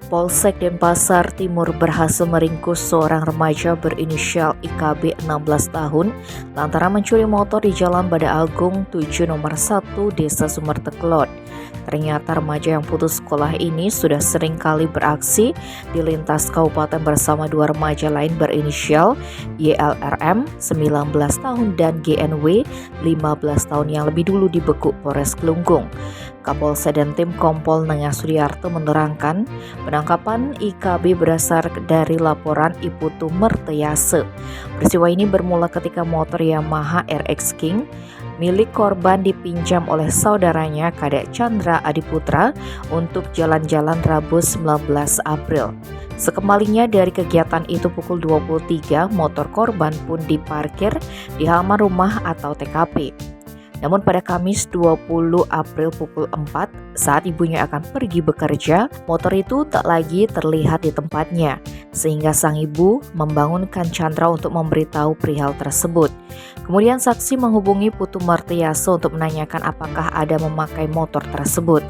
Polsek Denpasar Timur berhasil meringkus seorang remaja berinisial IKB 16 tahun lantaran mencuri motor di Jalan Bada Agung 7 nomor 1 Desa Sumerteklot. Ternyata remaja yang putus sekolah ini sudah sering kali beraksi di lintas kabupaten bersama dua remaja lain berinisial YLRM 19 tahun dan GNW 15 tahun yang lebih dulu dibekuk Polres Kelungkung. Kapolsek dan tim Kompol Nengah Sudiarto menerangkan penangkapan IKB berdasar dari laporan Iputu Merteyase. Peristiwa ini bermula ketika motor Yamaha RX King milik korban dipinjam oleh saudaranya Kadek Chandra Adiputra untuk jalan-jalan Rabu 19 April. Sekembalinya dari kegiatan itu pukul 23, motor korban pun diparkir di halaman rumah atau TKP. Namun pada Kamis 20 April pukul 4 saat ibunya akan pergi bekerja, motor itu tak lagi terlihat di tempatnya, sehingga sang ibu membangunkan Chandra untuk memberitahu perihal tersebut. Kemudian saksi menghubungi Putu Merteyase untuk menanyakan apakah ada memakai motor tersebut,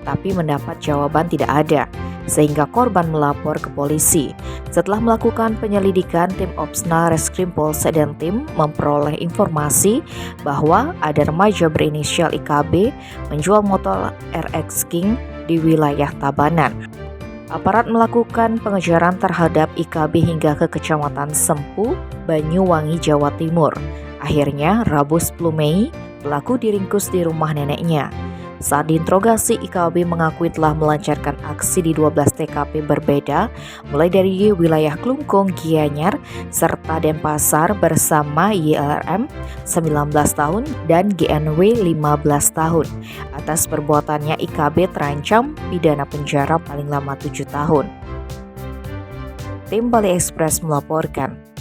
tapi mendapat jawaban tidak ada, sehingga korban melapor ke polisi. Setelah melakukan penyelidikan, tim Opsnal Reskrim Polsek dan tim memperoleh informasi bahwa ada remaja berinisial IKB menjual motor RX King di wilayah Tabanan. Aparat melakukan pengejaran terhadap IKB hingga ke Kecamatan Sempu, Banyuwangi, Jawa Timur. Akhirnya, Rabu 10 Mei, pelaku diringkus di rumah neneknya. Saat diinterogasi, IKB mengakui telah melancarkan aksi di 12 TKP berbeda, mulai dari wilayah Kelungkung, Gianyar, serta Denpasar bersama YLRM 19 tahun dan GNW 15 tahun. Atas perbuatannya, IKB terancam pidana penjara paling lama 7 tahun. Tim Bali Express melaporkan.